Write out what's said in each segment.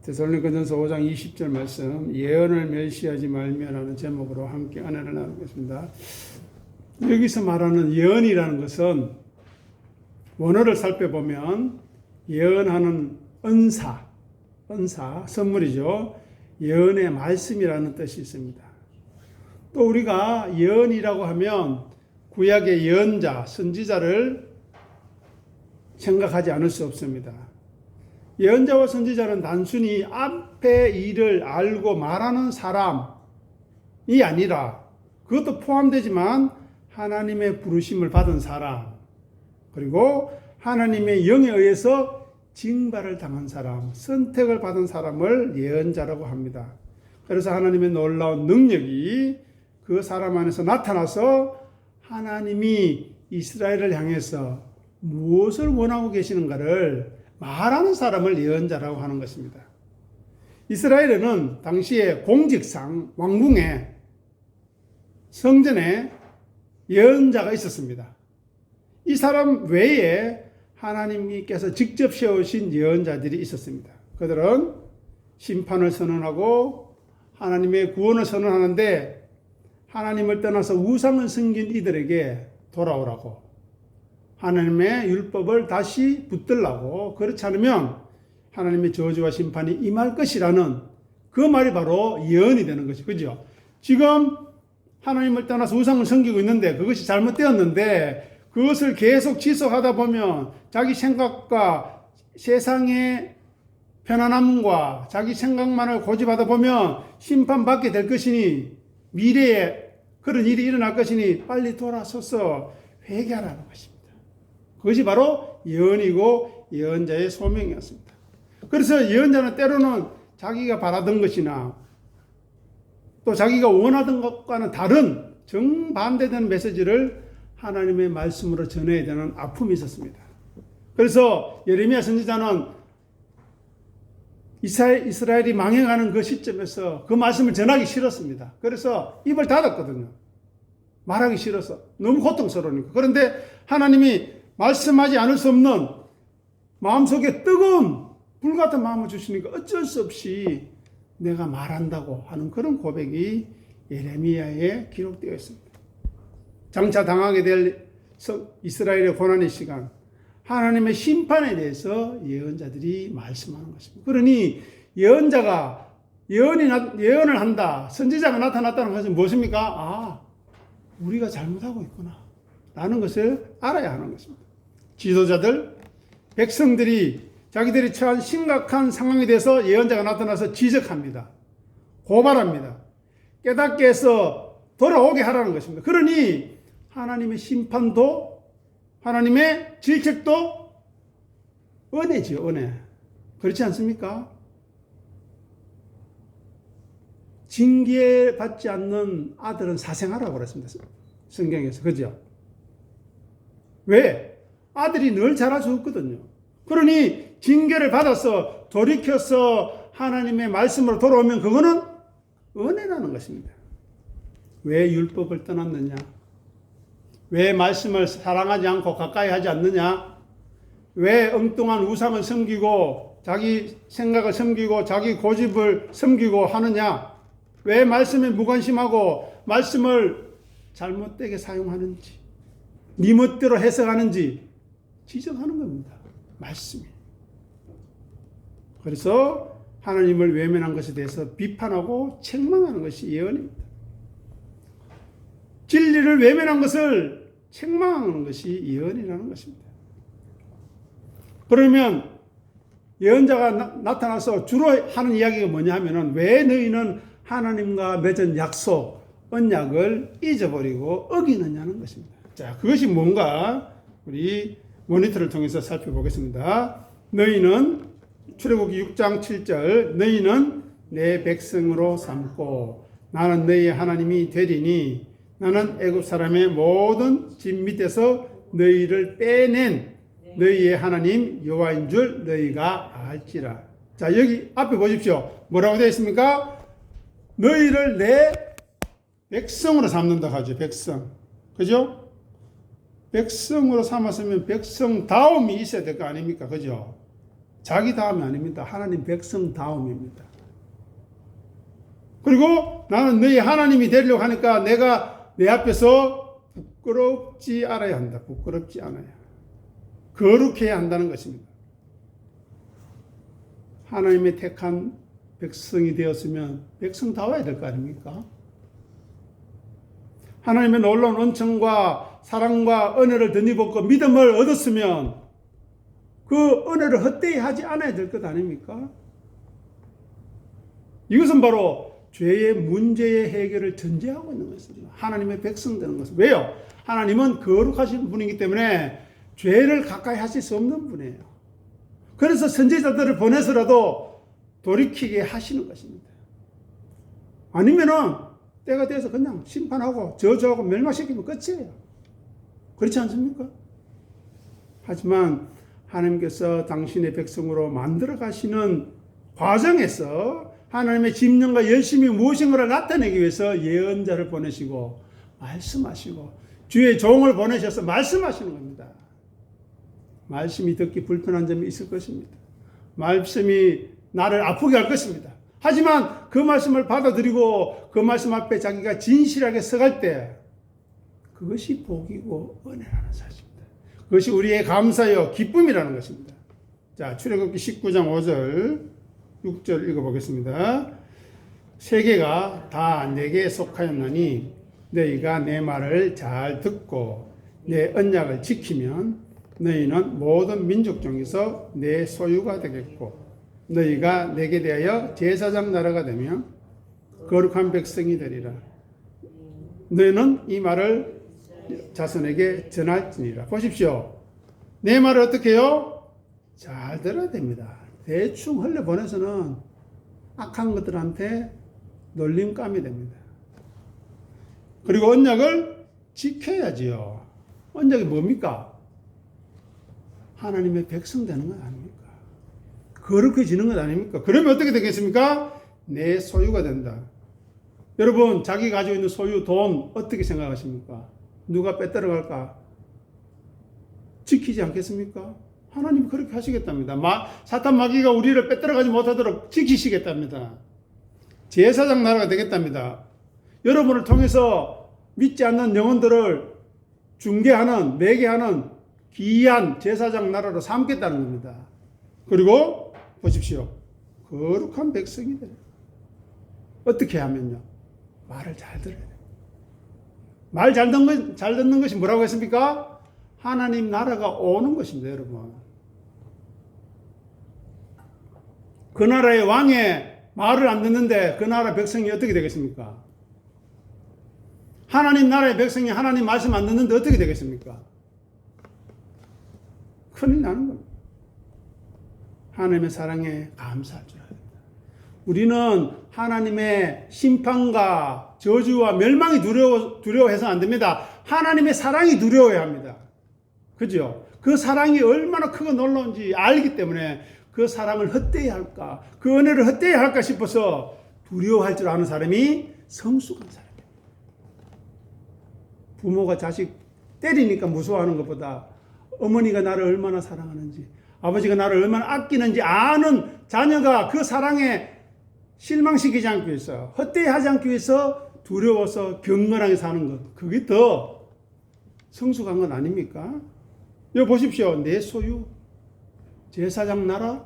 데살로니가전서 5장 20절 말씀, 예언을 멸시하지 말며라는 제목으로 함께 은혜를 나누겠습니다. 여기서 말하는 예언이라는 것은 원어를 살펴보면 예언하는 은사, 선물이죠. 예언의 말씀이라는 뜻이 있습니다. 또 우리가 예언이라고 하면 구약의 예언자, 선지자를 생각하지 않을 수 없습니다. 예언자와 선지자는 단순히 앞의 일을 알고 말하는 사람이 아니라 그것도 포함되지만 하나님의 부르심을 받은 사람, 그리고 하나님의 영에 의해서 징발을 당한 사람, 선택을 받은 사람을 예언자라고 합니다. 그래서 하나님의 놀라운 능력이 그 사람 안에서 나타나서 하나님이 이스라엘을 향해서 무엇을 원하고 계시는가를 말하는 사람을 예언자라고 하는 것입니다. 이스라엘에는 당시에 공직상 왕궁에 성전에 예언자가 있었습니다. 이 사람 외에 하나님께서 직접 세우신 예언자들이 있었습니다. 그들은 심판을 선언하고 하나님의 구원을 선언하는데 하나님을 떠나서 우상을 섬긴 이들에게 돌아오라고, 하나님의 율법을 다시 붙들라고, 그렇지 않으면 하나님의 저주와 심판이 임할 것이라는 그 말이 바로 예언이 되는 것이죠. 그죠? 지금 하나님을 떠나서 우상을 섬기고 있는데 그것이 잘못되었는데 그것을 계속 지속하다 보면 자기 생각과 세상의 편안함과 자기 생각만을 고집하다 보면 심판받게 될 것이니, 미래에 그런 일이 일어날 것이니 빨리 돌아서서 회개하라는 것입니다. 그것이 바로 예언이고 예언자의 소명이었습니다. 그래서 예언자는 때로는 자기가 바라던 것이나 또 자기가 원하던 것과는 다른 정반대되는 메시지를 하나님의 말씀으로 전해야 되는 아픔이 있었습니다. 그래서 예레미야 선지자는 이스라엘이 망해가는 그 시점에서 그 말씀을 전하기 싫었습니다. 그래서 입을 닫았거든요. 말하기 싫어서. 너무 고통스러우니까. 그런데 하나님이 말씀하지 않을 수 없는 마음속에 뜨거운 불같은 마음을 주시니까 어쩔 수 없이 내가 말한다고 하는 그런 고백이 예레미야에 기록되어 있습니다. 장차 당하게 될 이스라엘의 고난의 시간, 하나님의 심판에 대해서 예언자들이 말씀하는 것입니다. 그러니 예언자가 예언을 한다, 선지자가 나타났다는 것은 무엇입니까? 우리가 잘못하고 있구나 라는 것을 알아야 하는 것입니다. 지도자들, 백성들이 자기들이 처한 심각한 상황에 대해서 예언자가 나타나서 지적합니다. 고발합니다. 깨닫게 해서 돌아오게 하라는 것입니다. 그러니 하나님의 심판도 하나님의 질책도 은혜지요, 은혜. 그렇지 않습니까? 징계받지 않는 아들은 사생하라고 그랬습니다. 성경에서. 그죠? 왜? 아들이 늘 자랄 수 없거든요. 그러니 징계를 받아서 돌이켜서 하나님의 말씀으로 돌아오면 그거는 은혜라는 것입니다. 왜 율법을 떠났느냐? 왜 말씀을 사랑하지 않고 가까이 하지 않느냐? 왜 엉뚱한 우상을 섬기고 자기 생각을 섬기고 자기 고집을 섬기고 하느냐? 왜 말씀에 무관심하고 말씀을 잘못되게 사용하는지, 네 멋대로 해석하는지 지적하는 겁니다. 말씀이. 그래서 하나님을 외면한 것에 대해서 비판하고 책망하는 것이 예언입니다. 진리를 외면한 것을 책망하는 것이 예언이라는 것입니다. 그러면 예언자가 나타나서 주로 하는 이야기가 뭐냐 하면은, 왜 너희는 하나님과 맺은 약속, 언약을 잊어버리고 어기느냐는 것입니다. 자, 그것이 뭔가 우리 모니터를 통해서 살펴보겠습니다. 너희는, 출애굽기 6장 7절, 너희는 내 백성으로 삼고 나는 너희의 하나님이 되리니 나는 애굽 사람의 모든 집 밑에서 너희를 빼낸 너희의 하나님 여호와인 줄 너희가 알지라. 자, 여기 앞에 보십시오. 뭐라고 되어 있습니까? 너희를 내 백성으로 삼는다 하죠. 백성. 그죠? 백성으로 삼았으면 백성다움이 있어야 될 거 아닙니까? 그죠? 자기 다음이 아닙니다. 하나님 백성 다음입니다. 그리고 나는 너희 하나님이 되려고 하니까 내가 내 앞에서 부끄럽지 않아야 한다. 부끄럽지 않아야. 거룩해야 한다는 것입니다. 하나님의 택한 백성이 되었으면 백성다워야 될 거 아닙니까? 하나님의 놀라운 은총과 사랑과 은혜를 덧입었고 믿음을 얻었으면 그 은혜를 헛되이 하지 않아야 될 것 아닙니까? 이것은 바로 죄의 문제의 해결을 전제하고 있는 것입니다. 하나님의 백성 되는 것은. 왜요? 하나님은 거룩하신 분이기 때문에 죄를 가까이 하실 수 없는 분이에요. 그래서 선지자들을 보내서라도 돌이키게 하시는 것입니다. 아니면은 때가 돼서 그냥 심판하고 저주하고 멸망시키면 끝이에요. 그렇지 않습니까? 하지만 하나님께서 당신의 백성으로 만들어 가시는 과정에서 하나님의 집념과 열심이 무엇인가를 나타내기 위해서 예언자를 보내시고 말씀하시고 주의 종을 보내셔서 말씀하시는 겁니다. 말씀이 듣기 불편한 점이 있을 것입니다. 말씀이 나를 아프게 할 것입니다. 하지만 그 말씀을 받아들이고 그 말씀 앞에 자기가 진실하게 서갈 때 그것이 복이고 은혜라는 사실입니다. 그것이 우리의 감사요 기쁨이라는 것입니다. 자, 출애굽기 19장 5절 6절 읽어보겠습니다. 세계가 다 내게 속하였나니 너희가 내 말을 잘 듣고 내 언약을 지키면 너희는 모든 민족 중에서 내 소유가 되겠고 너희가 내게 대하여 제사장 나라가 되며 거룩한 백성이 되리라. 너희는 이 말을 자손에게 전할지니라. 보십시오. 내 말을 어떻게 해요? 잘 들어야 됩니다. 대충 흘려보내서는 악한 것들한테 놀림감이 됩니다. 그리고 언약을 지켜야지요. 언약이 뭡니까? 하나님의 백성 되는 것 아닙니까? 거룩해지는 것 아닙니까? 그러면 어떻게 되겠습니까? 내 소유가 된다. 여러분, 자기 가지고 있는 소유, 돈 어떻게 생각하십니까? 누가 빼앗아갈까? 지키지 않겠습니까? 하나님이 그렇게 하시겠답니다. 사탄 마귀가 우리를 빼앗아가지 못하도록 지키시겠답니다. 제사장 나라가 되겠답니다. 여러분을 통해서 믿지 않는 영혼들을 중개하는, 매개하는 귀한 제사장 나라로 삼겠다는 겁니다. 그리고 보십시오. 거룩한 백성이 돼요. 어떻게 하면요? 말을 잘 들어야 돼요. 말 잘 듣는 것이 뭐라고 했습니까? 하나님 나라가 오는 것입니다, 여러분. 그 나라의 왕의 말을 안 듣는데 그 나라 백성이 어떻게 되겠습니까? 하나님 나라의 백성이 하나님 말씀 안 듣는데 어떻게 되겠습니까? 큰일 나는 겁니다. 하나님의 사랑에 감사할 줄 알아야 됩니다. 우리는 하나님의 심판과 저주와 멸망이 두려워해서는 안 됩니다. 하나님의 사랑이 두려워야 합니다. 그죠? 그 사랑이 얼마나 크고 놀라운지 알기 때문에 그 사랑을 헛되이 할까, 그 은혜를 헛되이 할까 싶어서 두려워할 줄 아는 사람이 성숙한 사람이에요. 부모가 자식 때리니까 무서워하는 것보다 어머니가 나를 얼마나 사랑하는지, 아버지가 나를 얼마나 아끼는지 아는 자녀가 그 사랑에 실망시키지 않기 위해서, 헛되이 하지 않기 위해서 두려워서 경건하게 사는 것, 그게 더 성숙한 건 아닙니까? 여기 보십시오. 내 소유, 제사장 나라,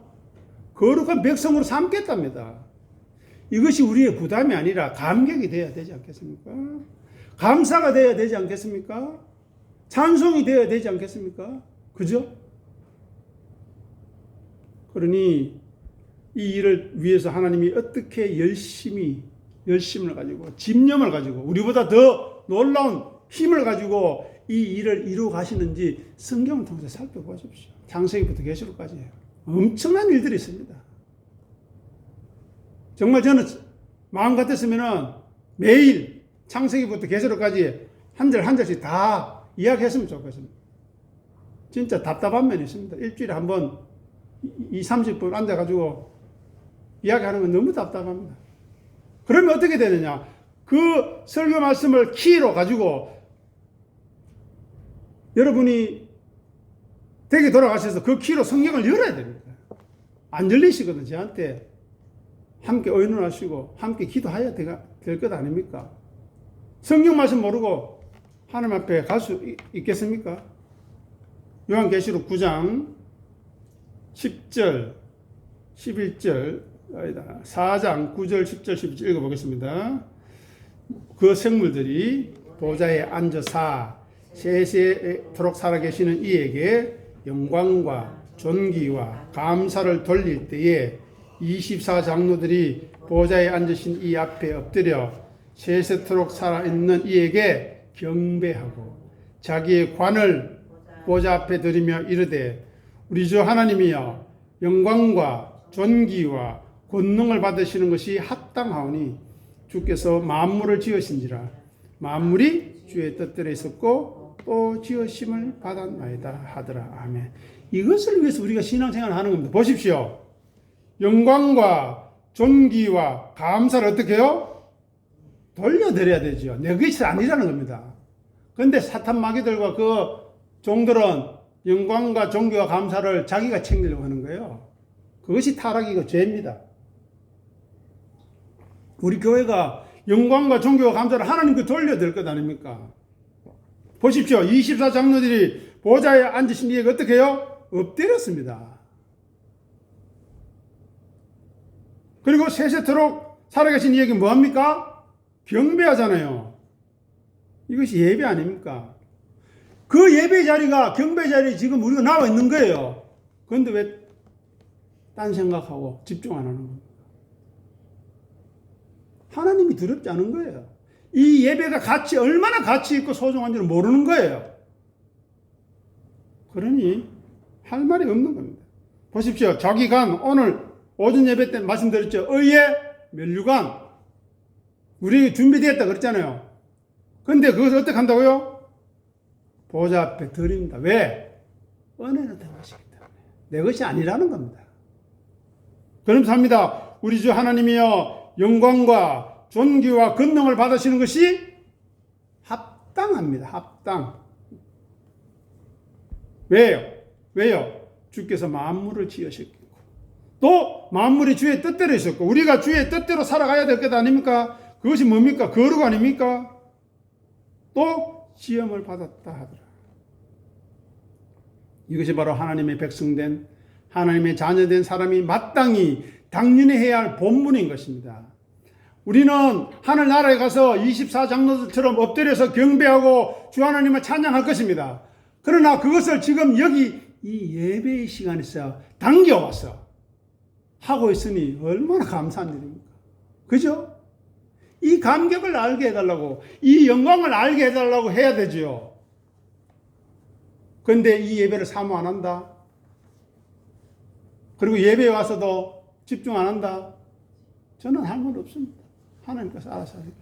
거룩한 백성으로 삼겠답니다. 이것이 우리의 부담이 아니라 감격이 되어야 되지 않겠습니까? 감사가 되어야 되지 않겠습니까? 찬송이 되어야 되지 않겠습니까? 그죠? 그러니 이 일을 위해서 하나님이 어떻게 열심을 가지고 집념을 가지고 우리보다 더 놀라운 힘을 가지고 이 일을 이루어 가시는지 성경을 통해서 살펴보십시오. 창세기부터 계시록까지 엄청난 일들이 있습니다. 정말 저는 마음 같았으면 매일 창세기부터 계시록까지 한 절 한 절씩 다 이야기했으면 좋겠습니다. 진짜 답답한 면이 있습니다. 일주일에 한 번 30분 앉아가지고 이야기하는 건 너무 답답합니다. 그러면 어떻게 되느냐? 그 설교 말씀을 키로 가지고 여러분이 댁에 돌아가셔서 그 키로 성경을 열어야 됩니다. 안 열리시거든. 저한테 함께 의논하시고 함께 기도해야 될 것 아닙니까? 성경 말씀 모르고 하나님 앞에 갈 수 있겠습니까? 요한계시록 9장 10절 11절 아니다 4장 9절 10절 11절 읽어보겠습니다. 그 생물들이 보좌에 앉아사 세세토록 살아계시는 이에게 영광과 존귀와 감사를 돌릴 때에 24장로들이 보좌에 앉으신 이 앞에 엎드려 세세토록 살아있는 이에게 경배하고 자기의 관을 보좌 앞에 들이며 이르되 우리 주 하나님이여 영광과 존귀와 권능을 받으시는 것이 합당하오니 주께서 만물을 지으신지라 만물이 주의 뜻대로 있었고 또 지으심을 받았나이다 하더라. 아멘. 이것을 위해서 우리가 신앙생활을 하는 겁니다. 보십시오. 영광과 존귀와 감사를 어떻게 해요? 돌려드려야 되죠. 내 것이 아니라는 겁니다. 그런데 사탄 마귀들과 그 종들은 영광과 존귀와 감사를 자기가 챙기려고 하는 거예요. 그것이 타락이고 죄입니다. 우리 교회가 영광과 존귀와 감사를 하나님께 돌려드릴 것 아닙니까? 보십시오. 24장로들이 보좌에 앉으신 이에게 어떻게 해요? 엎드렸습니다. 그리고 세세토록 살아계신 이에게 뭐합니까? 경배하잖아요. 이것이 예배 아닙니까? 그 예배 자리가 경배 자리에 지금 우리가 나와 있는 거예요. 그런데 왜 딴 생각하고 집중 안 하는 겁니까? 하나님이 두렵지 않은 거예요. 이 예배가 얼마나 가치 있고 소중한지를 모르는 거예요. 그러니 할 말이 없는 겁니다. 보십시오. 자기 간 오늘 오전 예배 때 말씀드렸죠. 의의 면류관 우리 준비되었다 그랬잖아요. 그런데 그것을 어떻게 한다고요? 보좌 앞에 드립니다. 왜? 은혜로 된 것이기 때문에. 내 것이 아니라는 겁니다. 그러면서 합니다. 우리 주 하나님이여 영광과 존귀와 권능을 받으시는 것이 합당합니다. 합당. 왜요? 왜요? 주께서 만물을 지으셨고 또 만물이 주의 뜻대로 있었고 우리가 주의 뜻대로 살아가야 될 것 아닙니까? 그것이 뭡니까? 거룩 아닙니까? 또 시험을 받았다 하더라. 이것이 바로 하나님의 백성된 하나님의 자녀된 사람이 마땅히 당연히 해야 할 본분인 것입니다. 우리는 하늘나라에 가서 24장로들처럼 엎드려서 경배하고 주 하나님을 찬양할 것입니다. 그러나 그것을 지금 여기 이 예배의 시간에서 당겨와서 하고 있으니 얼마나 감사한 일입니까? 그죠? 이 감격을 알게 해달라고, 이 영광을 알게 해달라고 해야 되죠. 그런데 이 예배를 사모 안 한다. 그리고 예배에 와서도 집중 안 한다. 저는 할 말 없습니다. 하나님께서 알아서 하시고.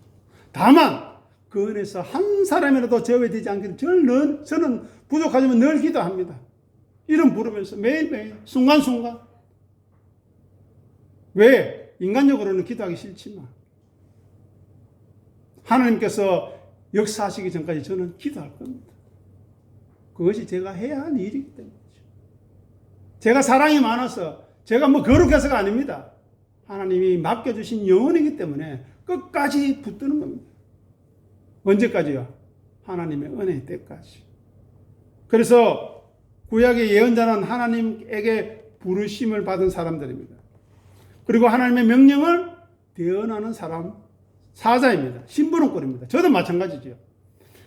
다만 그 은혜에서 한 사람이라도 제외되지 않기를 저는 부족하지만 늘 기도합니다. 이름 부르면서 매일매일 순간순간. 왜? 인간적으로는 기도하기 싫지만 하나님께서 역사하시기 전까지 저는 기도할 겁니다. 그것이 제가 해야 할 일이기 때문이죠. 제가 사랑이 많아서 제가 뭐 거룩해서가 아닙니다. 하나님이 맡겨주신 영혼이기 때문에 끝까지 붙드는 겁니다. 언제까지요? 하나님의 은혜의 때까지. 그래서 구약의 예언자는 하나님에게 부르심을 받은 사람들입니다. 그리고 하나님의 명령을 대언하는 사람, 사자입니다. 심부름꾼입니다. 저도 마찬가지죠.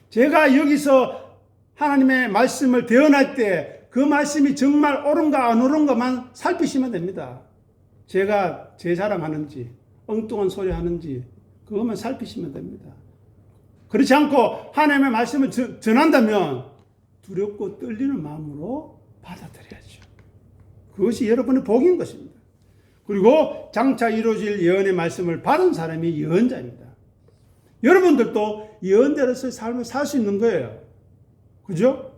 제가 여기서 하나님의 말씀을 대언할 때 그 말씀이 정말 옳은가 안 옳은가만 살피시면 됩니다. 제가 제 자랑하는지 엉뚱한 소리 하는지 그것만 살피시면 됩니다. 그렇지 않고 하나님의 말씀을 전한다면 두렵고 떨리는 마음으로 받아들여야죠. 그것이 여러분의 복인 것입니다. 그리고 장차 이루어질 예언의 말씀을 받은 사람이 예언자입니다. 여러분들도 예언자로서의 삶을 살 수 있는 거예요. 그죠?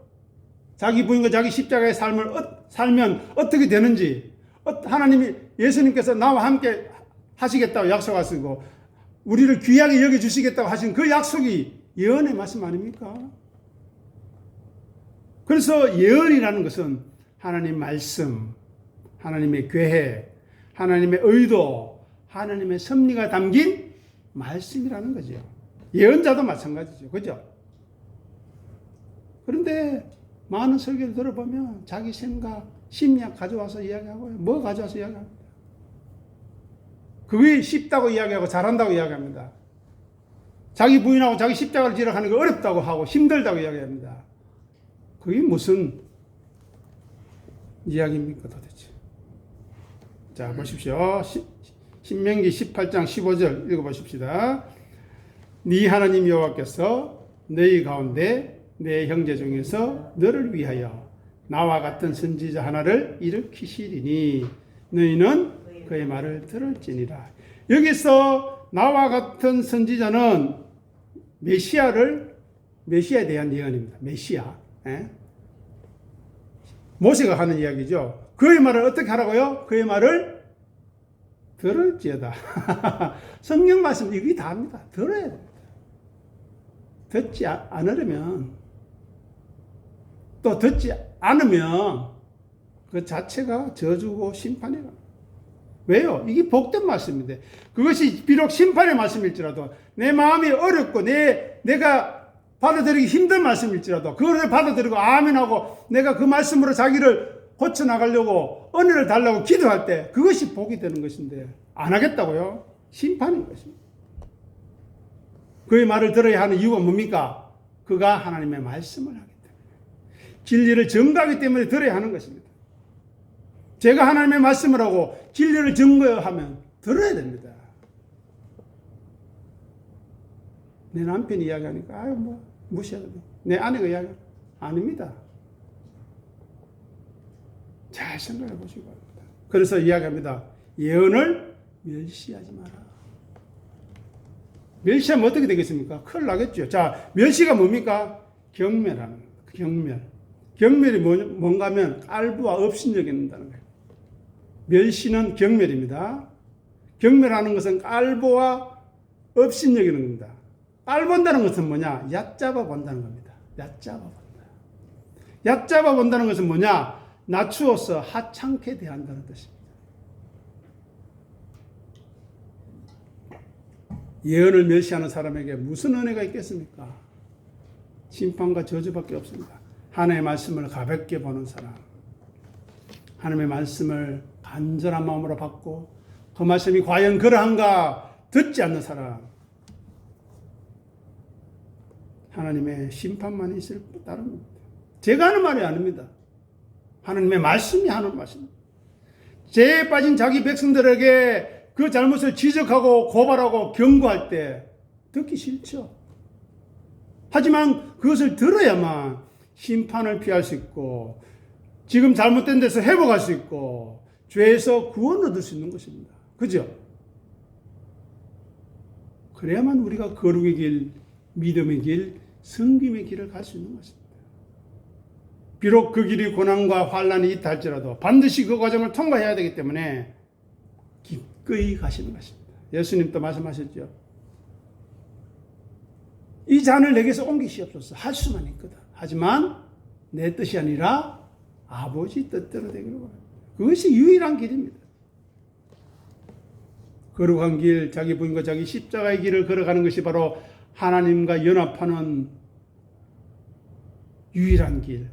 자기 부인과 자기 십자가의 삶을 살면 어떻게 되는지, 하나님이 예수님께서 나와 함께 하시겠다고 약속하시고 우리를 귀하게 여겨주시겠다고 하신 그 약속이 예언의 말씀 아닙니까? 그래서 예언이라는 것은 하나님 말씀, 하나님의 계획, 하나님의 의도, 하나님의 섭리가 담긴 말씀이라는 거죠. 예언자도 마찬가지죠. 그죠? 그런데 많은 설교를 들어보면 자기 생각, 심리학 가져와서 이야기하고요. 뭐 가져와서 이야기합니다. 그게 쉽다고 이야기하고 잘한다고 이야기합니다. 자기 부인하고 자기 십자가를 지러 가는 게 어렵다고 하고 힘들다고 이야기합니다. 그게 무슨 이야기입니까 도대체? 자, 보십시오. 신명기 18장 15절 읽어보십시다. 네 하나님 여호와께서 너희 가운데 내 형제 중에서 너를 위하여 나와 같은 선지자 하나를 일으키시리니 너희는 그의 말을 들을지니라. 여기서 나와 같은 선지자는 메시아에 대한 예언입니다. 메시아. 모세가 하는 이야기죠. 그의 말을 어떻게 하라고요? 그의 말을 들을지어다. 성경 말씀 이게 다입니다. 들어야 됩니다. 듣지 않으려면 또 듣지 않으면 그 자체가 저주고 심판이라. 왜요? 이게 복된 말씀인데 그것이 비록 심판의 말씀일지라도 내 마음이 어렵고 내가 받아들이기 힘든 말씀일지라도 그걸 받아들이고 아멘하고 내가 그 말씀으로 자기를 고쳐나가려고 은혜를 달라고 기도할 때 그것이 복이 되는 것인데 안 하겠다고요? 심판인 것입니다. 그의 말을 들어야 하는 이유가 뭡니까? 그가 하나님의 말씀을 하기 때문에 진리를 증거하기 때문에 들어야 하는 것입니다. 제가 하나님의 말씀을 하고 진리를 증거하면 들어야 됩니다. 내 남편이 이야기하니까 아유 뭐 무시해도 돼. 내 아내가 이야기하니까 아닙니다. 잘 생각해 보시기 바랍니다. 그래서 이야기합니다. 예언을 멸시하지 마라. 멸시하면 어떻게 되겠습니까? 큰일 나겠죠. 자, 멸시가 뭡니까? 경멸하는 겁니다. 경멸. 경멸이 뭔가 하면 깔부와 업신여긴다는 거예요. 멸시는 경멸입니다. 경멸하는 것은 깔보와 업신여기는 겁니다. 깔본다는 것은 뭐냐? 얕잡아 본다는 겁니다. 얕잡아 본다. 얕잡아 본다는 것은 뭐냐? 낮추어서 하찮게 대한다는 뜻입니다. 예언을 멸시하는 사람에게 무슨 은혜가 있겠습니까? 심판과 저주밖에 없습니다. 하나님의 말씀을 가볍게 보는 사람, 하나님의 말씀을 간절한 마음으로 받고 그 말씀이 과연 그러한가 듣지 않는 사람, 하나님의 심판만 있을 따릅니다. 제가 하는 말이 아닙니다. 하나님의 말씀이 하는 말씀입니다. 죄에 빠진 자기 백성들에게 그 잘못을 지적하고 고발하고 경고할 때 듣기 싫죠. 하지만 그것을 들어야만 심판을 피할 수 있고 지금 잘못된 데서 회복할 수 있고 죄에서 구원 얻을 수 있는 것입니다. 그죠? 그래야만 우리가 거룩의 길, 믿음의 길, 성김의 길을 갈 수 있는 것입니다. 비록 그 길이 고난과 환난이 있다 할지라도 반드시 그 과정을 통과해야 되기 때문에 기꺼이 가시는 것입니다. 예수님도 말씀하셨죠. 이 잔을 내게서 옮기시옵소서. 할 수만 있거든. 하지만 내 뜻이 아니라 아버지 뜻대로 되기를 원합니다. 그것이 유일한 길입니다. 거룩한 길, 자기 부인과 자기 십자가의 길을 걸어가는 것이 바로 하나님과 연합하는 유일한 길,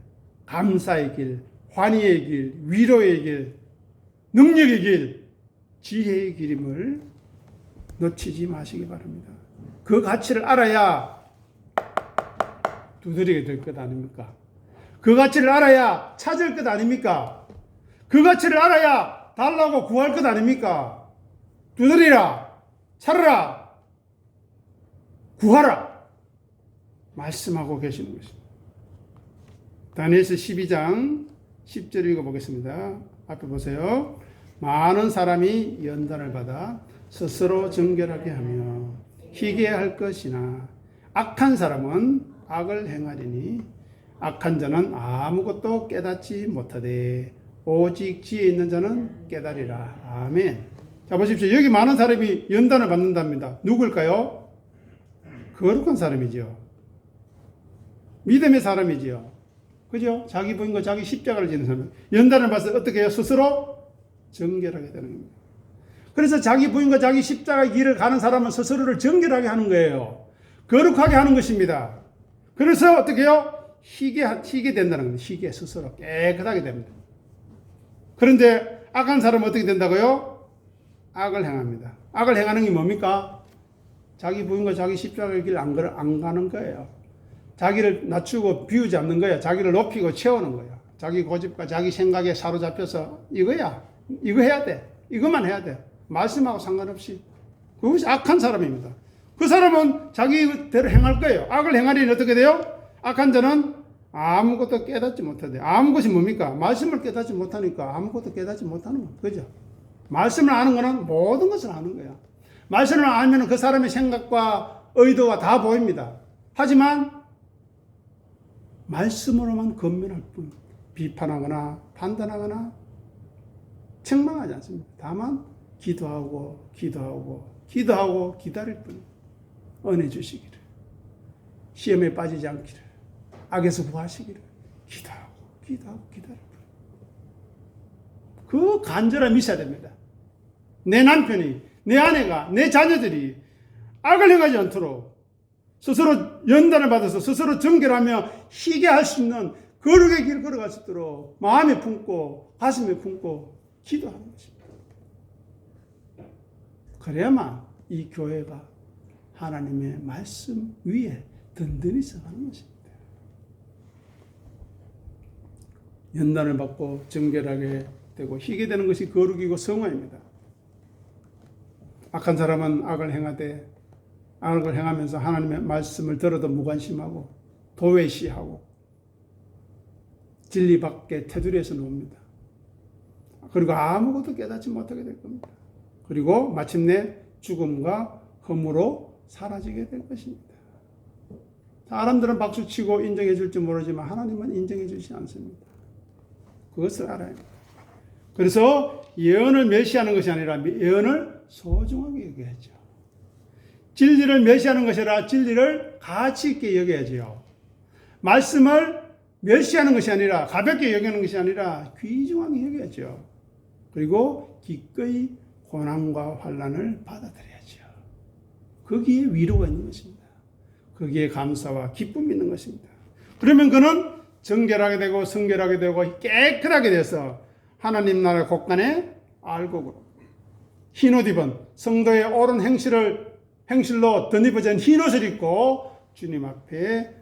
감사의 길, 환희의 길, 위로의 길, 능력의 길, 지혜의 길임을 놓치지 마시기 바랍니다. 그 가치를 알아야 두드리게 될 것 아닙니까? 그 가치를 알아야 찾을 것 아닙니까? 그 가치를 알아야 달라고 구할 것 아닙니까? 두드리라, 찾으라, 구하라 말씀하고 계시는 것입니다. 다니엘서 12장 10절 읽어보겠습니다. 앞에 보세요. 많은 사람이 연단을 받아 스스로 정결하게 하며 희게 할 것이나 악한 사람은 악을 행하리니 악한 자는 아무것도 깨닫지 못하되 오직 지혜 있는 자는 깨달으리라. 아멘. 자, 보십시오. 여기 많은 사람이 연단을 받는답니다. 누굴까요? 거룩한 사람이죠. 믿음의 사람이죠. 그죠? 자기 부인과 자기 십자가를 지는 사람. 연단을 받아서 어떻게 해요? 스스로 정결하게 되는 겁니다. 그래서 자기 부인과 자기 십자가의 길을 가는 사람은 스스로를 정결하게 하는 거예요. 거룩하게 하는 것입니다. 그래서 어떻게 해요? 희게 된다는 겁니다. 희게 스스로 깨끗하게 됩니다. 그런데 악한 사람은 어떻게 된다고요? 악을 행합니다. 악을 행하는 게 뭡니까? 자기 부인과 자기 십자가의 길 안 가는 거예요. 자기를 낮추고 비우잡는 거예요. 자기를 높이고 채우는 거예요. 자기 고집과 자기 생각에 사로잡혀서 이거야. 이거 해야 돼. 이것만 해야 돼. 말씀하고 상관없이. 그것이 악한 사람입니다. 그 사람은 자기대로 행할 거예요. 악을 행하려니 어떻게 돼요? 악한 자는 아무것도 깨닫지 못하대. 아무것이 뭡니까? 말씀을 깨닫지 못하니까 아무것도 깨닫지 못하는 거예요. 그죠? 말씀을 아는 거는 모든 것을 아는 거야. 말씀을 알면 그 사람의 생각과 의도가 다 보입니다. 하지만 말씀으로만 건면할 뿐 비판하거나 판단하거나 책망하지 않습니다. 다만 기도하고 기다릴 뿐. 은혜 주시기를, 시험에 빠지지 않기를, 악에서 구하시기를 기도하고 기다릴 뿐. 그 간절함이 있어야 됩니다. 내 남편이, 내 아내가, 내 자녀들이 악을 행하지 않도록 스스로 연단을 받아서 스스로 정결하며 희게 할 수 있는 거룩의 길을 걸어갈 수 있도록 마음에 품고 가슴에 품고 기도하는 것입니다. 그래야만 이 교회가 하나님의 말씀 위에 든든히 서가는 것입니다. 연단을 받고 정결하게 되고 희게 되는 것이 거룩이고 성화입니다. 악한 사람은 악을 행하면서 하나님의 말씀을 들어도 무관심하고 도외시하고 진리 밖에 테두리에서 놓습니다. 그리고 아무것도 깨닫지 못하게 될 겁니다. 그리고 마침내 죽음과 흠으로 사라지게 될 것입니다. 사람들은 박수치고 인정해 줄지 모르지만 하나님은 인정해 주지 않습니다. 그것을 알아야 합니다. 그래서 예언을 멸시하는 것이 아니라 예언을 소중하게 여겨야죠. 진리를 멸시하는 것이 아니라 진리를 가치 있게 여겨야죠. 말씀을 멸시하는 것이 아니라 가볍게 여기는 것이 아니라 귀중하게 여겨야죠. 그리고 기꺼이 고난과 환난을 받아들여야죠. 거기에 위로가 있는 것입니다. 거기에 감사와 기쁨이 있는 것입니다. 그러면 그는 정결하게 되고 성결하게 되고 깨끗하게 돼서 하나님 나라 곳간에 알곡으로 흰옷 입은 성도의 옳은 행실로 덧입어진 흰옷을 입고 주님 앞에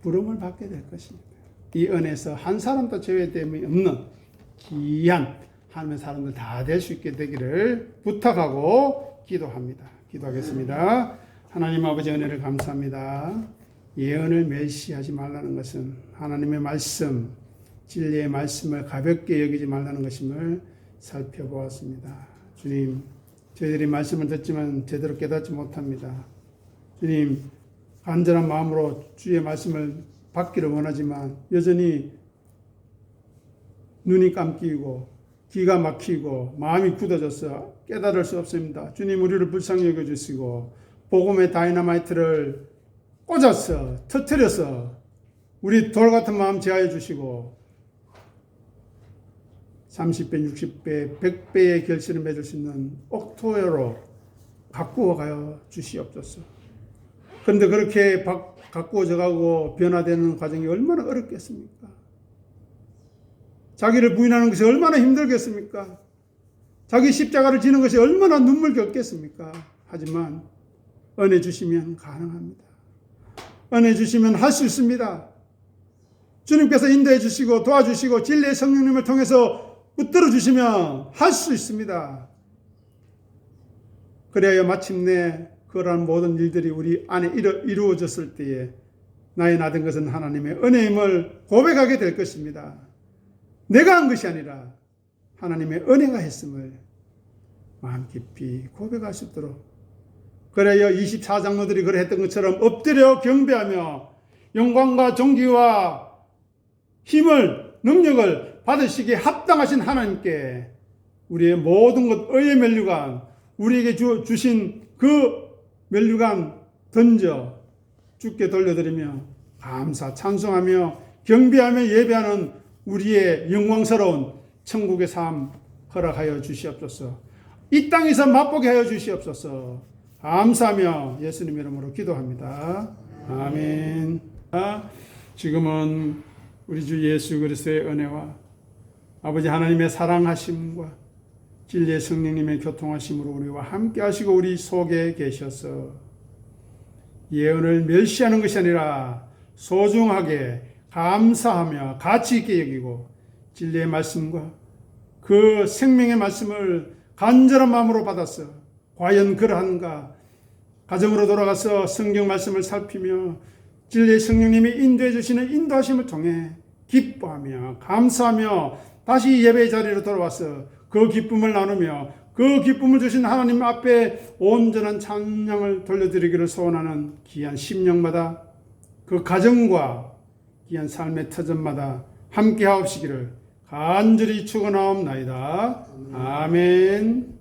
부름을 받게 될 것입니다. 이 은혜에서 한 사람도 제외됨이 없는 귀한 하나님의 사람들 다 될 수 있게 되기를 부탁하고 기도합니다. 기도하겠습니다. 하나님 아버지 은혜를 감사합니다. 예언을 멸시하지 말라는 것은 하나님의 말씀, 진리의 말씀을 가볍게 여기지 말라는 것임을 살펴보았습니다. 주님, 저희들이 말씀을 듣지만 제대로 깨닫지 못합니다. 주님, 간절한 마음으로 주의 말씀을 받기를 원하지만 여전히 눈이 감기고 귀가 막히고 마음이 굳어져서 깨달을 수 없습니다. 주님, 우리를 불쌍히 여겨주시고 복음의 다이너마이트를 꽂아서 터뜨려서 우리 돌같은 마음 제하여 주시고 30배, 60배, 100배의 결실을 맺을 수 있는 옥토로 가꾸어 가여 주시옵소서. 그런데 그렇게 가꾸어져 가고 변화되는 과정이 얼마나 어렵겠습니까? 자기를 부인하는 것이 얼마나 힘들겠습니까? 자기 십자가를 지는 것이 얼마나 눈물겹겠습니까? 하지만 은혜 주시면 가능합니다. 은혜 주시면 할 수 있습니다. 주님께서 인도해 주시고 도와주시고 진리의 성령님을 통해서 붙들어 주시면 할 수 있습니다. 그래야 마침내 그러한 모든 일들이 우리 안에 이루어졌을 때에 나의 나된 것은 하나님의 은혜임을 고백하게 될 것입니다. 내가 한 것이 아니라 하나님의 은혜가 했음을 마음 깊이 고백할 수 있도록, 그래야 24장로들이 그래 했던 것처럼 엎드려 경배하며 영광과 존귀와 힘을, 능력을 받으시기에 합당하신 하나님께 우리의 모든 것 의의 면류관, 우리에게 주신 그 면류관 던져 주께 돌려드리며 감사 찬송하며 경배하며 예배하는 우리의 영광스러운 천국의 삶 허락하여 주시옵소서. 이 땅에서 맛보게 하여 주시옵소서. 감사하며 예수님 이름으로 기도합니다. 아멘. 지금은 우리 주 예수 그리스도의 은혜와 아버지 하나님의 사랑하심과 진리의 성령님의 교통하심으로 우리와 함께 하시고 우리 속에 계셔서 예언을 멸시하는 것이 아니라 소중하게 감사하며 가치 있게 여기고 진리의 말씀과 그 생명의 말씀을 간절한 마음으로 받았어. 과연 그러한가? 가정으로 돌아가서 성경 말씀을 살피며 진리의 성령님이 인도해 주시는 인도하심을 통해 기뻐하며 감사하며 다시 예배의 자리로 돌아와서 그 기쁨을 나누며 그 기쁨을 주신 하나님 앞에 온전한 찬양을 돌려드리기를 소원하는 귀한 심령마다 그 가정과 귀한 삶의 터전마다 함께 하옵시기를 간절히 축원하옵나이다. 아멘.